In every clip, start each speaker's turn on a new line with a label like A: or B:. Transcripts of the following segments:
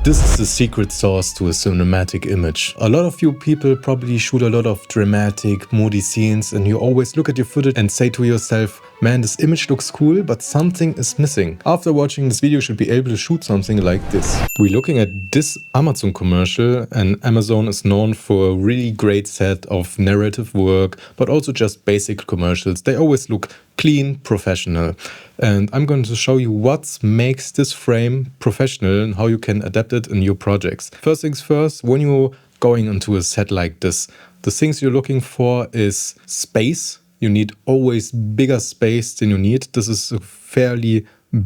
A: This is the secret sauce to a cinematic image. A lot of you people probably shoot a lot of dramatic, moody scenes, and you always look at your footage and say to yourself, man, this image looks cool, but something is missing. After watching this video, you should be able to shoot something like this. We're looking at this Amazon commercial, and Amazon is known for a really great set of narrative work, but also just basic commercials. They always look clean, professional. And I'm going to show you what makes this frame professional and how you can adapt it in your projects. First things first, when you're going into a set like this, the things you're looking for is space. You need always bigger space than you need. This is a fairly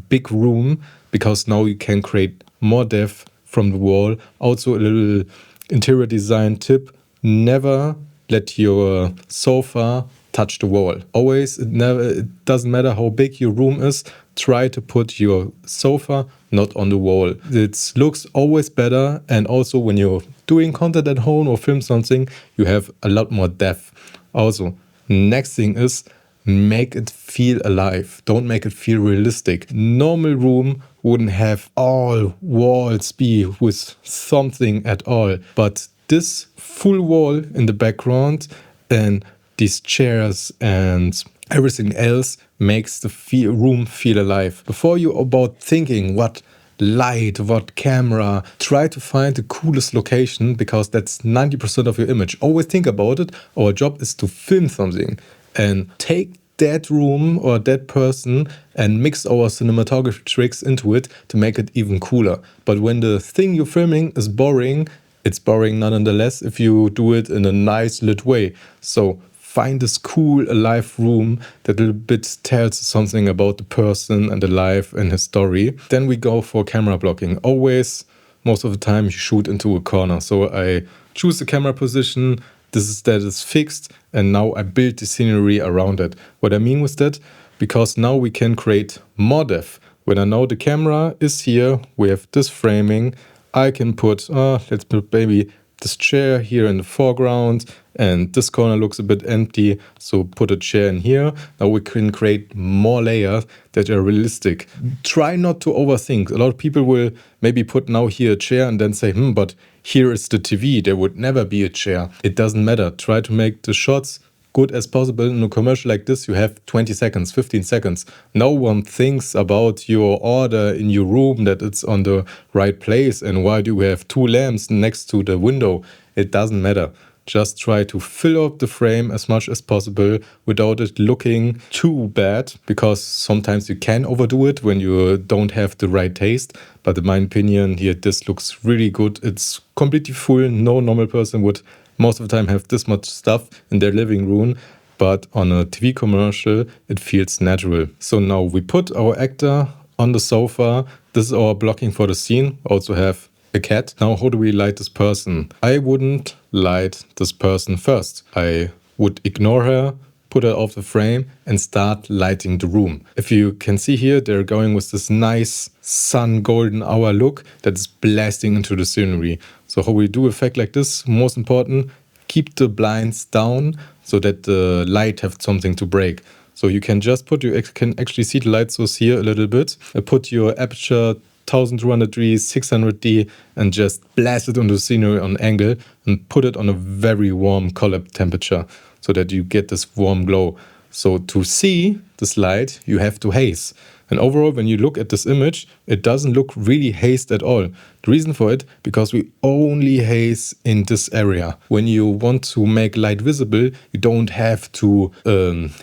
A: big room because now you can create more depth from the wall. Also a little interior design tip, never let your sofa touch the wall. Always, it doesn't matter how big your room is, try to put your sofa not on the wall. It looks always better, and also when you're doing content at home or film something, you have a lot more depth. Also, next thing is make it feel alive. Don't make it feel realistic. Normal room wouldn't have all walls be with something at all, but this full wall in the background and these chairs and everything else makes the room feel alive. Before you about thinking what light, what camera, try to find the coolest location because that's 90% of your image. Always think about it. Our job is to film something and take that room or that person and mix our cinematography tricks into it to make it even cooler. But when the thing you're filming is boring, it's boring nonetheless if you do it in a nice lit way. So find this cool, alive room that a little bit tells something about the person and the life and his story. Then we go for camera blocking. Always, most of the time, you shoot into a corner. So I choose the camera position. That is fixed. And now I build the scenery around it. What I mean with that, because now we can create more depth. When I know the camera is here, we have this framing. I can put, let's put maybe this chair here in the foreground, and this corner looks a bit empty, so put a chair in here. Now we can create more layers that are realistic. Try not to overthink. A lot of people will maybe put now here a chair and then say, but here is the TV, there would never be a chair. It doesn't matter. Try to make the shots good as possible. In a commercial like this, you have 20 seconds, 15 seconds. No one thinks about your order in your room, that it's on the right place, and why do you have two lamps next to the window. It doesn't matter. Just try to fill up the frame as much as possible without it looking too bad, because sometimes you can overdo it when you don't have the right taste. But in my opinion, here this looks really good. It's completely full. No normal person would most of the time have this much stuff in their living room, but on a TV commercial, it feels natural. So now we put our actor on the sofa. This is our blocking for the scene. Also have a cat. Now, how do we light this person? I wouldn't light this person first. I would ignore her, put her off the frame, and start lighting the room. If you can see here, they're going with this nice sun golden hour look that is blasting into the scenery. So how we do effect like this, most important, keep the blinds down so that the light have something to break. So you can just can actually see the light source here a little bit. Put your aperture 1200D, 600D, and just blast it onto the scenery on angle and put it on a very warm color temperature so that you get this warm glow. So to see this light, you have to haze. And overall, when you look at this image, it doesn't look really hazed at all. The reason for it, because we only haze in this area. When you want to make light visible, you don't have to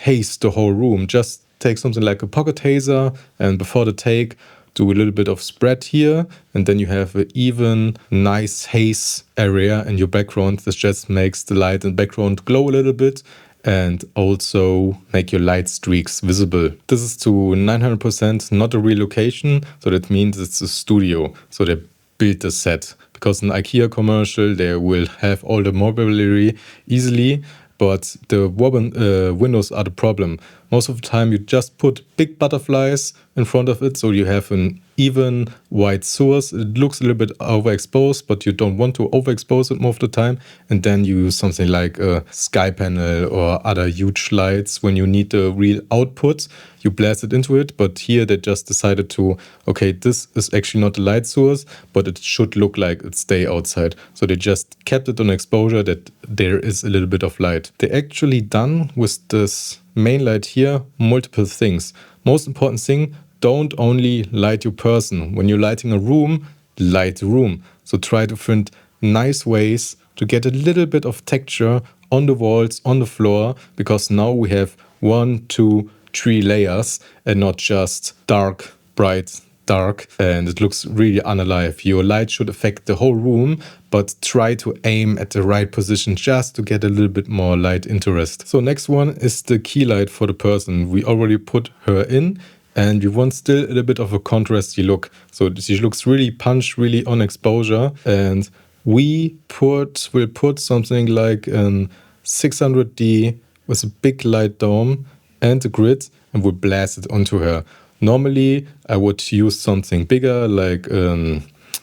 A: haze the whole room. Just take something like a pocket hazer, and before the take, do a little bit of spread here, and then you have an even nice haze area in your background. This just makes the light in the background glow a little bit and also make your light streaks visible. This is to 900% not a relocation, so that means it's a studio. So they built the set. Because in an IKEA commercial, they will have all the mobiliary easily, but the windows are the problem. Most of the time you just put big butterflies in front of it, so you have an even white source. It looks a little bit overexposed, but you don't want to overexpose it most of the time. And then you use something like a sky panel or other huge lights. When you need the real output, you blast it into it. But here they just decided to, okay, this is actually not a light source, but it should look like it stay outside. So they just kept it on exposure that there is a little bit of light. They actually done with this main light here multiple things. Most important thing, don't only light your person. When you're lighting a room, light the room. So try to find nice ways to get a little bit of texture on the walls, on the floor, because now we have 1, 2, 3 layers and not just dark, bright, dark, and it looks really unalive. Your light should affect the whole room, but try to aim at the right position just to get a little bit more light interest. So next one is the key light for the person. We already put her in, and we want still a little bit of a contrasty look. So she looks really punched, really on exposure, and we will put something like an 600D with a big light dome and a grid, and we'll blast it onto her. Normally, I would use something bigger, like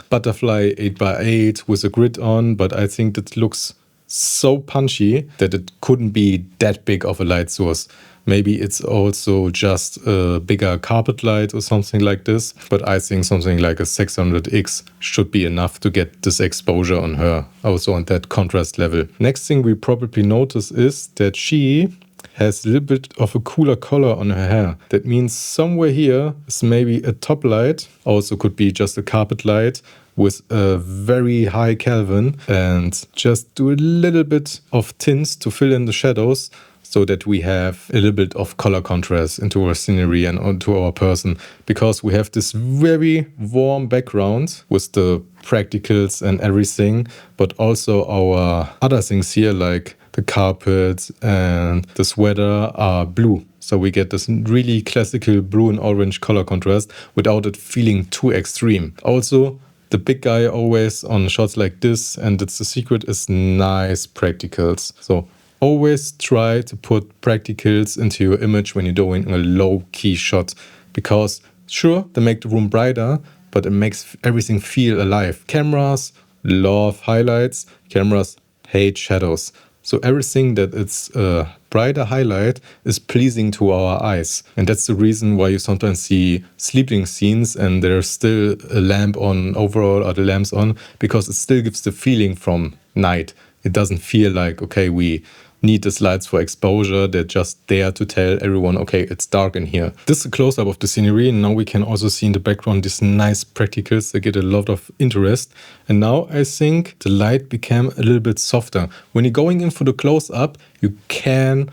A: butterfly 8x8 with a grid on, but I think that looks so punchy that it couldn't be that big of a light source. Maybe it's also just a bigger carpet light or something like this, but I think something like a 600X should be enough to get this exposure on her, also on that contrast level. Next thing we probably notice is that she has a little bit of a cooler color on her hair. That means somewhere here is maybe a top light, also could be just a carpet light with a very high Kelvin, and just do a little bit of tints to fill in the shadows so that we have a little bit of color contrast into our scenery and onto our person, because we have this very warm background with the practicals and everything, but also our other things here like the carpet and the sweater are blue. So we get this really classical blue and orange color contrast without it feeling too extreme. Also, the big guy always on shots like this, and it's the secret, is nice practicals. So always try to put practicals into your image when you're doing a low-key shot, because sure, they make the room brighter, but it makes everything feel alive. Cameras love highlights, cameras hate shadows. So everything that it's a brighter highlight is pleasing to our eyes. And that's the reason why you sometimes see sleeping scenes and there's still a lamp on overall, or the lamp's on, because it still gives the feeling from night. It doesn't feel like, okay, we need these lights for exposure. They're just there to tell everyone, okay, it's dark in here. This is a close-up of the scenery, and now we can also see in the background these nice practicals that get a lot of interest. And now I think the light became a little bit softer. When you're going in for the close-up, you can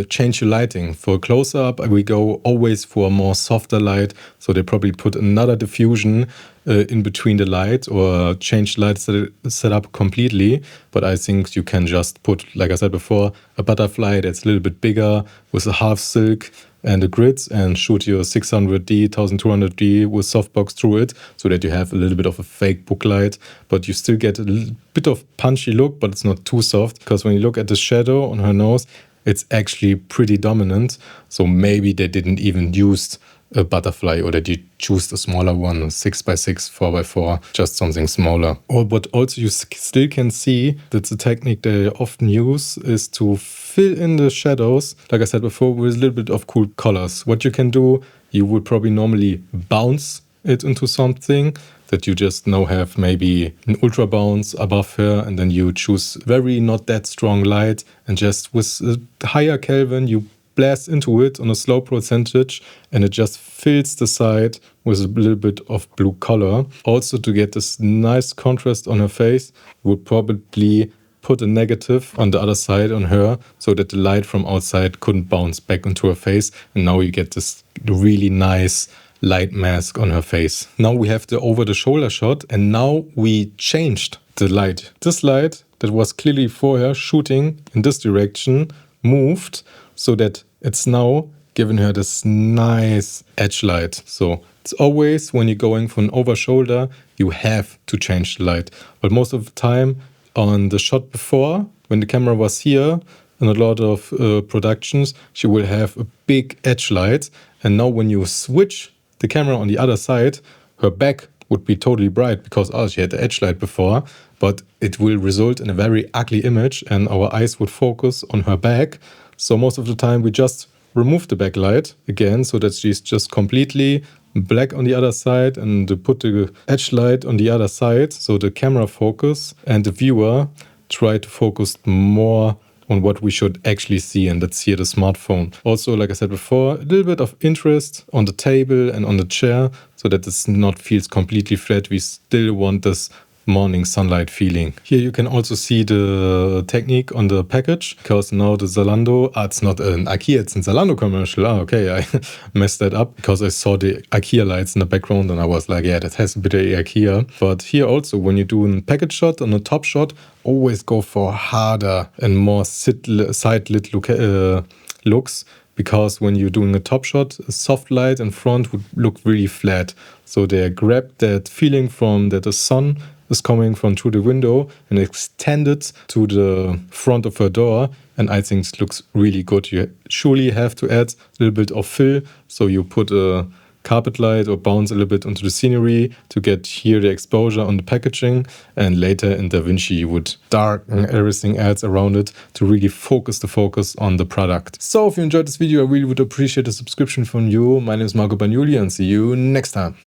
A: change your lighting. For a close-up, we go always for a more softer light, so they probably put another diffusion in between the light, or change light setup completely. But I think you can just put, like I said before, a butterfly that's a little bit bigger with a half silk and a grid, and shoot your 600D, 1200D with softbox through it, so that you have a little bit of a fake book light, but you still get a little bit of punchy look, but it's not too soft, because when you look at the shadow on her nose, it's actually pretty dominant. So maybe they didn't even use a butterfly, or that you choose a smaller one, 6x6, 4x4, just something smaller. But also you still can see that the technique they often use is to fill in the shadows, like I said before, with a little bit of cool colors. What you can do, you would probably normally bounce it into something that you just now have maybe an ultra bounce above her, and then you choose very not that strong light, and just with a higher Kelvin you blast into it on a slow percentage, and it just fills the side with a little bit of blue color. Also, to get this nice contrast on her face, you would probably put a negative on the other side on her, so that the light from outside couldn't bounce back into her face, and now you get this really nice light mask on her face. Now we have the over the shoulder shot, and now we changed the light. This light that was clearly for her shooting in this direction moved, so that it's now giving her this nice edge light. So it's always, when you're going for an over shoulder, you have to change the light. But most of the time on the shot before, when the camera was here in a lot of productions, she will have a big edge light. And now when you switch the camera on the other side, her back would be totally bright because she had the edge light before, but it will result in a very ugly image and our eyes would focus on her back. So most of the time we just remove the backlight again so that she's just completely black on the other side and put the edge light on the other side so the camera focus and the viewer try to focus more on what we should actually see, and that's here the smartphone. Also, like I said before, a little bit of interest on the table and on the chair so that this not feels completely flat. We still want this morning sunlight feeling. Here you can also see the technique on the package, because now the Zalando, it's not an IKEA, it's a Zalando commercial. Okay, I messed that up because I saw the IKEA lights in the background and I was like, yeah, that has a bit of IKEA. But here also, when you do a package shot and a top shot, always go for harder and more side-lit looks, because when you're doing a top shot, a soft light in front would look really flat. So they grab that feeling from that the sun is coming from through the window and extend it to the front of her door. And I think it looks really good. You surely have to add a little bit of fill. So you put a carpet light or bounce a little bit onto the scenery to get here the exposure on the packaging. And later in DaVinci, you would darken everything else around it to really focus the focus on the product. So if you enjoyed this video, I really would appreciate a subscription from you. My name is Marco Bagnoli and see you next time.